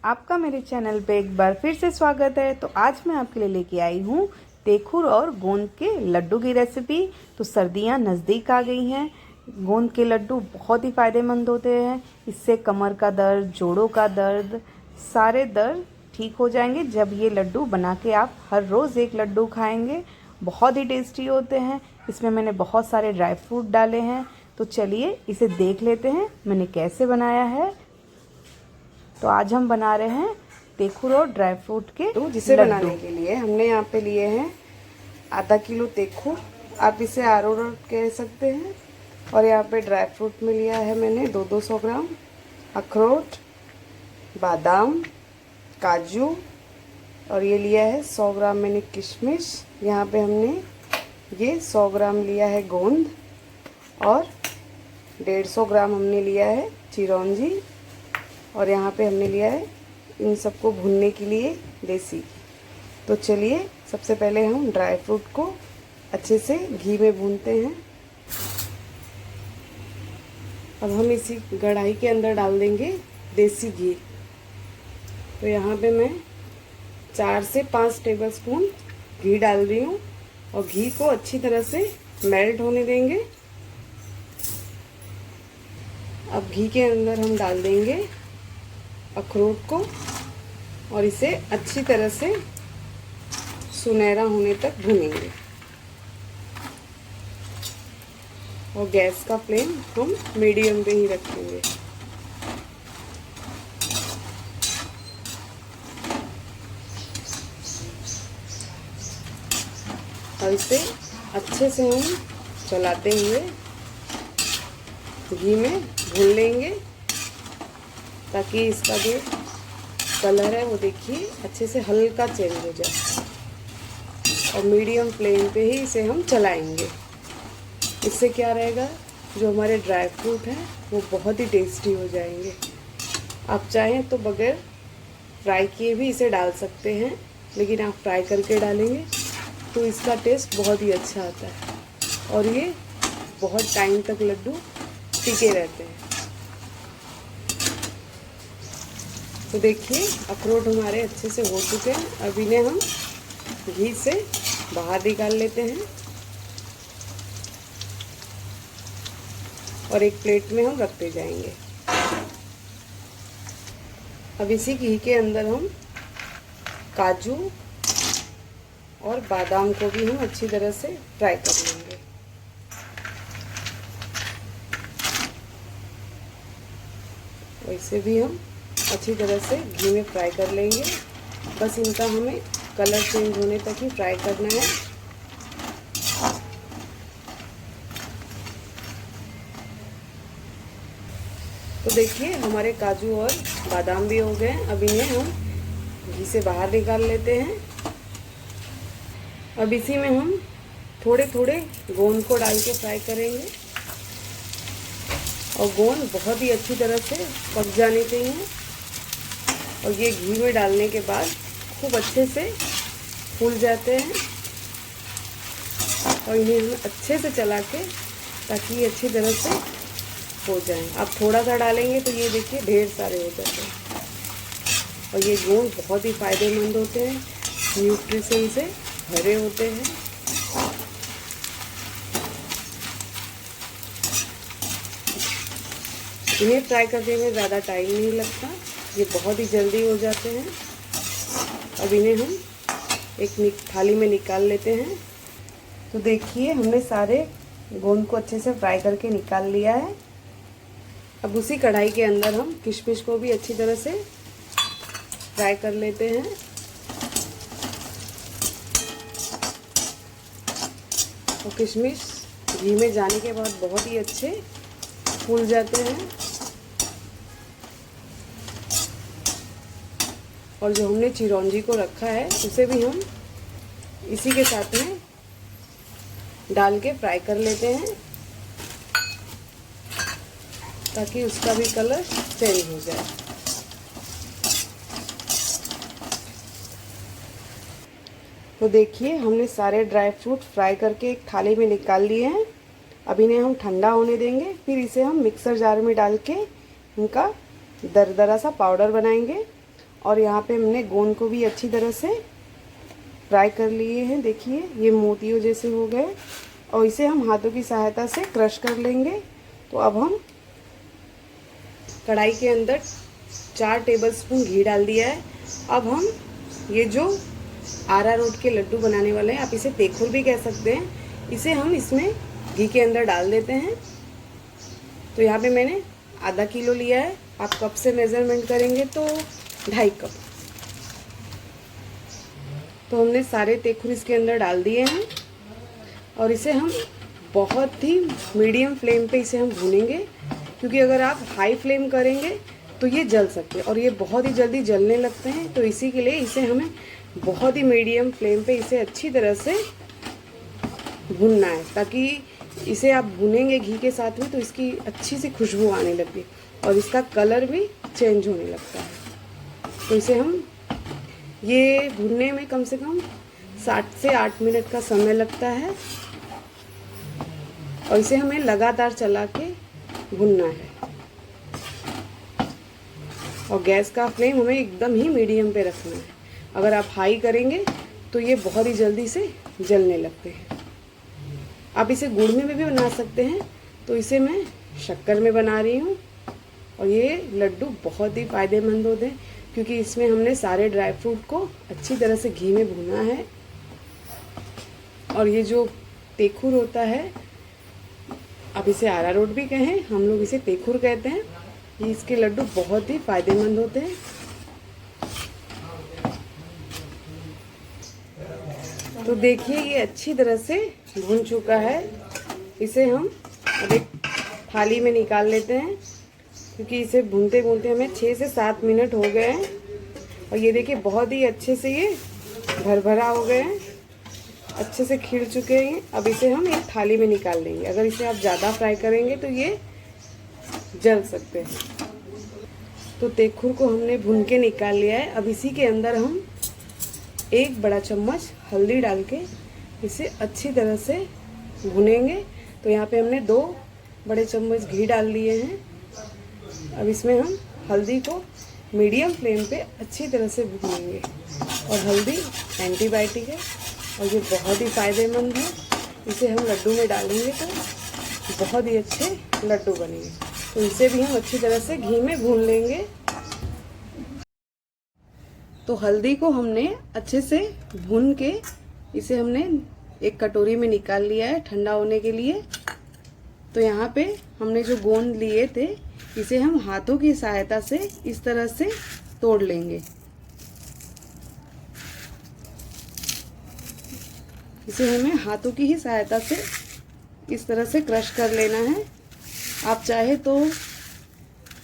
आपका मेरे चैनल पे एक बार फिर से स्वागत है। तो आज मैं आपके लिए लेके आई हूँ तेखुर और गोंद के लड्डू की रेसिपी। तो सर्दियाँ नज़दीक आ गई हैं। गोंद के लड्डू बहुत ही फ़ायदेमंद होते हैं। इससे कमर का दर्द, जोड़ों का दर्द, सारे दर्द ठीक हो जाएंगे जब ये लड्डू बना के आप हर रोज़ एक लड्डू खाएंगे। बहुत ही टेस्टी होते हैं। इसमें मैंने बहुत सारे ड्राई फ्रूट डाले हैं। तो चलिए इसे देख लेते हैं मैंने कैसे बनाया है। तो आज हम बना रहे हैं तेखुर और ड्राई फ्रूट के तो जिसे बनाने के लिए हमने यहाँ पे लिए हैं आधा किलो तेखुर, आप इसे अरारोट कह सकते हैं। और यहाँ पे ड्राई फ्रूट में लिया है मैंने 200 ग्राम अखरोट, बादाम, काजू, और ये लिया है 100 ग्राम मैंने किशमिश। यहाँ पे हमने ये 100 ग्राम लिया है गोंद, और 150 ग्राम हमने लिया है चिरौंजी, और यहाँ पे हमने लिया है इन सबको भूनने के लिए देसी। तो चलिए सबसे पहले हम ड्राई फ्रूट को अच्छे से घी में भूनते हैं। अब हम इसी कढ़ाई के अंदर डाल देंगे देसी घी। तो यहाँ पे मैं 4 से 5 टेबलस्पून घी डाल रही हूँ, और घी को अच्छी तरह से मेल्ट होने देंगे। अब घी के अंदर हम डाल देंगे अखरोट को, और इसे अच्छी तरह से सुनहरा होने तक भूनेंगे। और गैस का फ्लेम हम मीडियम पे ही रखेंगे। और इसे अच्छे से हम चलाते हुए घी में भून लेंगे, ताकि इसका जो कलर है वो देखिए अच्छे से हल्का चेंज हो जाए। और मीडियम फ्लेम पे ही इसे हम चलाएंगे। इससे क्या रहेगा, जो हमारे ड्राई फ्रूट हैं वो बहुत ही टेस्टी हो जाएंगे। आप चाहें तो बगैर फ्राई किए भी इसे डाल सकते हैं, लेकिन आप फ्राई करके डालेंगे तो इसका टेस्ट बहुत ही अच्छा आता है, और ये बहुत टाइम तक लड्डू टिके रहते हैं। तो देखिए अखरोट हमारे अच्छे से हो चुके हैं। अब इन्हें हम घी से बाहर निकाल लेते हैं, और एक प्लेट में हम रखते जाएंगे। अब इसी घी के अंदर हम काजू और बादाम को भी हम अच्छी तरह से फ्राई कर लेंगे। और इसे भी हम अच्छी तरह से घी में फ्राई कर लेंगे। बस इनका हमें कलर चेंज होने तक ही फ्राई करना है। तो देखिए हमारे काजू और बादाम भी हो गए। अब इन्हें हम घी से बाहर निकाल लेते हैं। अब इसी में हम थोड़े थोड़े गोंद को डाल के फ्राई करेंगे, और गोंद बहुत ही अच्छी तरह से पक जाने चाहिए। और ये घी में डालने के बाद खूब अच्छे से फूल जाते हैं, और इन्हें हम अच्छे से चला के, ताकि ये अच्छी तरह से हो जाए। आप थोड़ा सा डालेंगे तो ये देखिए ढेर सारे हो जाते हैं। और ये गोंद बहुत ही फ़ायदेमंद होते हैं, न्यूट्रिशन से भरे होते हैं। इन्हें फ्राई करने में ज़्यादा टाइम नहीं लगता, ये बहुत ही जल्दी हो जाते हैं। अब इन्हें हम एक थाली में निकाल लेते हैं। तो देखिए हमने सारे गोंद को अच्छे से फ्राई करके निकाल लिया है। अब उसी कढ़ाई के अंदर हम किशमिश को भी अच्छी तरह से फ्राई कर लेते हैं। और किशमिश घी में जाने के बाद बहुत ही अच्छे फूल जाते हैं। और जो हमने चिरौंजी को रखा है उसे भी हम इसी के साथ में डाल के फ्राई कर लेते हैं, ताकि उसका भी कलर चेंज हो जाए। तो देखिए हमने सारे ड्राई फ्रूट फ्राई करके एक थाली में निकाल लिए हैं। अब इन्हें हम ठंडा होने देंगे, फिर इसे हम मिक्सर जार में डाल के इनका दरदरा सा पाउडर बनाएंगे। और यहाँ पे हमने गोंद को भी अच्छी तरह से फ्राई कर लिए हैं। देखिए ये मोतियों जैसे हो गए और इसे हम हाथों की सहायता से क्रश कर लेंगे। तो अब हम कढ़ाई के अंदर 4 टेबलस्पून घी डाल दिया है। अब हम ये जो अरारोट के लड्डू बनाने वाले हैं, आप इसे तेखुर भी कह सकते हैं, इसे हम इसमें घी के अंदर डाल देते हैं। तो यहाँ पे मैंने आधा किलो लिया है। आप कप से मेज़रमेंट करेंगे तो 2.5 कप। तो हमने सारे तेखुर इसके अंदर डाल दिए हैं और इसे हम बहुत ही मीडियम फ्लेम पे इसे हम भूनेंगे, क्योंकि अगर आप हाई फ्लेम करेंगे तो ये जल सकते हैं और ये बहुत ही जल्दी जलने लगते हैं। तो इसी के लिए इसे हमें बहुत ही मीडियम फ्लेम पे इसे अच्छी तरह से भूनना है, ताकि इसे आप भूनेंगे घी के साथ में तो इसकी अच्छी सी खुशबू आने लगती है और इसका कलर भी चेंज होने लगता है। तो इसे हम ये भूनने में कम से कम 7 से 8 मिनट का समय लगता है और इसे हमें लगातार चला के भूनना है और गैस का फ्लेम हमें एकदम ही मीडियम पे रखना है। अगर आप हाई करेंगे तो ये बहुत ही जल्दी से जलने लगते हैं। आप इसे गुड़ में भी बना सकते हैं, तो इसे मैं शक्कर में बना रही हूँ और ये लड्डू बहुत ही फ़ायदेमंद होते हैं, क्योंकि इसमें हमने सारे ड्राई फ्रूट को अच्छी तरह से घी में भुना है। और ये जो तेखुर होता है, आप इसे अरारोट भी कहें, हम लोग इसे तेखुर कहते हैं, ये इसके लड्डू बहुत ही फ़ायदेमंद होते हैं। तो देखिए ये अच्छी तरह से भुन चुका है। इसे हम अब एक थाली में निकाल लेते हैं, क्योंकि इसे भूनते भूनते हमें 6 से 7 मिनट हो गए हैं और ये देखिए बहुत ही अच्छे से ये भरभरा हो गए हैं, अच्छे से खिल चुके हैं। अब इसे हम एक थाली में निकाल लेंगे। अगर इसे आप ज़्यादा फ्राई करेंगे तो ये जल सकते हैं। तो तेखुर को हमने भून के निकाल लिया है। अब इसी के अंदर हम 1 बड़ा चम्मच हल्दी डाल के इसे अच्छी तरह से भुनेंगे। तो यहाँ पे हमने 2 बड़े चम्मच घी डाल लिए हैं। अब इसमें हम हल्दी को मीडियम फ्लेम पे अच्छी तरह से भूनेंगे। और हल्दी एंटीबायोटिक है और ये बहुत ही फ़ायदेमंद है। इसे हम लड्डू में डालेंगे तो बहुत ही अच्छे लड्डू बनेंगे। तो इसे भी हम अच्छी तरह से घी में भून लेंगे। तो हल्दी को हमने अच्छे से भून के इसे हमने एक कटोरी में निकाल लिया है ठंडा होने के लिए। तो यहाँ पे हमने जो गोंद लिए थे, इसे हम हाथों की सहायता से इस तरह से तोड़ लेंगे। इसे हमें हाथों की ही सहायता से इस तरह से क्रश कर लेना है। आप चाहे तो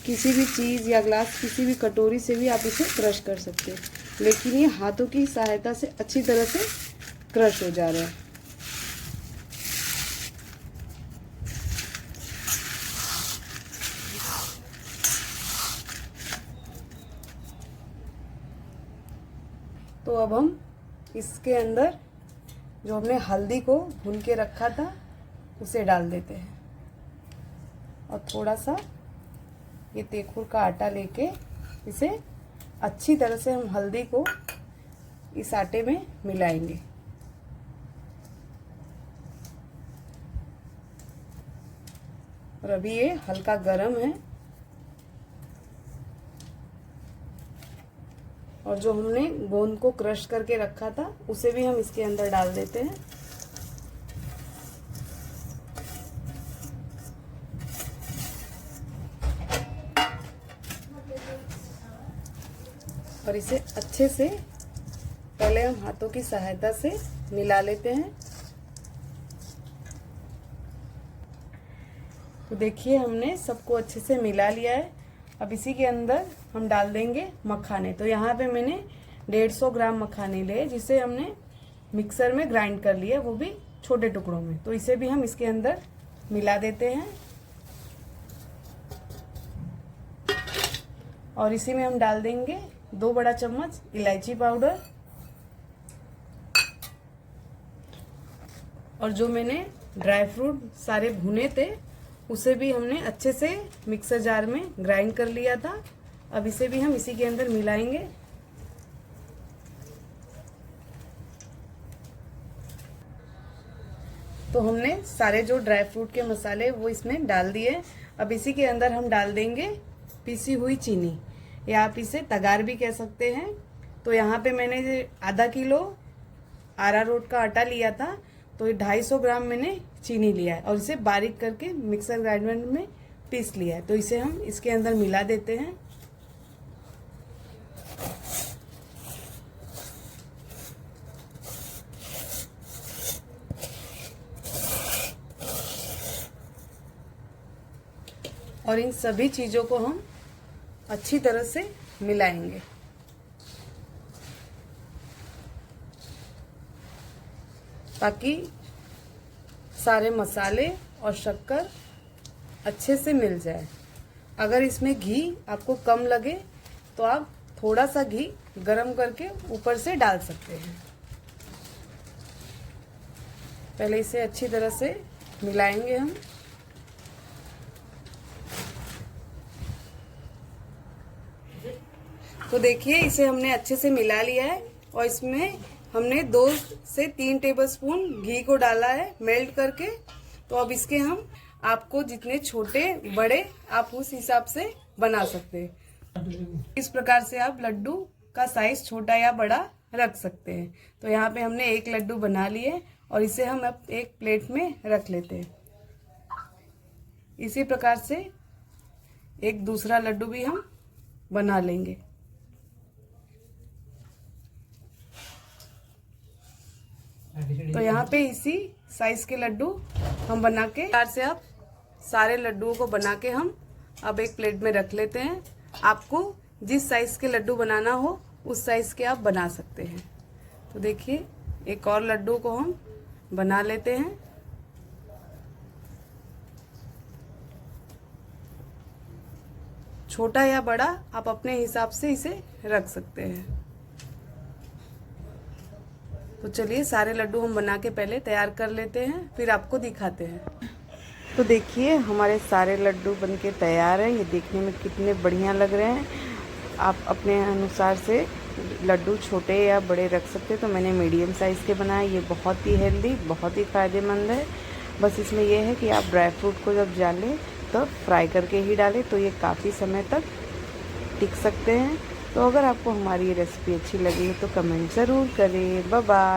किसी भी चीज़ या ग्लास, किसी भी कटोरी से भी आप इसे क्रश कर सकते हैं, लेकिन ये हाथों की सहायता से अच्छी तरह से क्रश हो जा रहा है। तो अब हम इसके अंदर जो हमने हल्दी को भून के रखा था उसे डाल देते हैं और थोड़ा सा ये तेखुर का आटा लेके इसे अच्छी तरह से हम हल्दी को इस आटे में मिलाएंगे। और अभी ये हल्का गरम है और जो हमने गोंद को क्रश करके रखा था उसे भी हम इसके अंदर डाल देते हैं। और इसे अच्छे से पहले हम हाथों की सहायता से मिला लेते हैं। तो देखिए हमने सबको अच्छे से मिला लिया है। अब इसी के अंदर हम डाल देंगे मखाने। तो यहाँ पे मैंने 150 ग्राम मखाने लिए, जिसे हमने मिक्सर में ग्राइंड कर लिया, वो भी छोटे टुकड़ों में। तो इसे भी हम इसके अंदर मिला देते हैं और इसी में हम डाल देंगे 2 बड़ा चम्मच इलायची पाउडर। और जो मैंने ड्राई फ्रूट सारे भुने थे उसे भी हमने अच्छे से मिक्सर जार में ग्राइंड कर लिया था। अब इसे भी हम इसी के अंदर मिलाएंगे तो हमने सारे जो ड्राई फ्रूट के मसाले वो इसमें डाल दिए। अब इसी के अंदर हम डाल देंगे पीसी हुई चीनी, या आप इसे तगार भी कह सकते हैं। तो यहाँ पे मैंने आधा किलो अरारोट का आटा लिया था, तो 250 ग्राम मैंने चीनी लिया है और इसे बारीक करके मिक्सर ग्राइंडर में पीस लिया है। तो इसे हम इसके अंदर मिला देते हैं। और इन सभी चीजों को हम अच्छी तरह से मिलाएंगे। ताकि सारे मसाले और शक्कर अच्छे से मिल जाए। अगर इसमें घी आपको कम लगे तो आप थोड़ा सा घी गरम करके ऊपर से डाल सकते हैं। पहले इसे अच्छी तरह से मिलाएंगे हम। तो देखिए इसे हमने अच्छे से मिला लिया है और इसमें हमने 2 से 3 टेबलस्पून घी को डाला है मेल्ट करके। तो अब इसके हम आपको जितने छोटे बड़े आप उस हिसाब से बना सकते हैं। इस प्रकार से आप लड्डू का साइज छोटा या बड़ा रख सकते हैं। तो यहाँ पे हमने 1 लड्डू बना लिए और इसे हम अब एक प्लेट में रख लेते हैं। इसी प्रकार से एक दूसरा लड्डू भी हम बना लेंगे। तो यहाँ पे इसी साइज के लड्डू हम बना के से आप सारे लड्डुओं को बना के हम अब एक प्लेट में रख लेते हैं। आपको जिस साइज के लड्डू बनाना हो उस साइज के आप बना सकते हैं। तो देखिए एक और लड्डू को हम बना लेते हैं। छोटा या बड़ा आप अपने हिसाब से इसे रख सकते हैं। तो चलिए सारे लड्डू हम बना के पहले तैयार कर लेते हैं, फिर आपको दिखाते हैं। तो देखिए हमारे सारे लड्डू बनके तैयार हैं। ये देखने में कितने बढ़िया लग रहे हैं। आप अपने अनुसार से लड्डू छोटे या बड़े रख सकते हैं। तो मैंने मीडियम साइज़ के बनाए। ये बहुत ही हेल्दी, बहुत ही फ़ायदेमंद है। बस इसमें यह है कि आप ड्राई फ्रूट को जब डालें तो फ्राई करके ही डालें, तो ये काफ़ी समय तक टिक सकते हैं। तो अगर आपको हमारी ये रेसिपी अच्छी लगी तो कमेंट ज़रूर करें। Bye bye.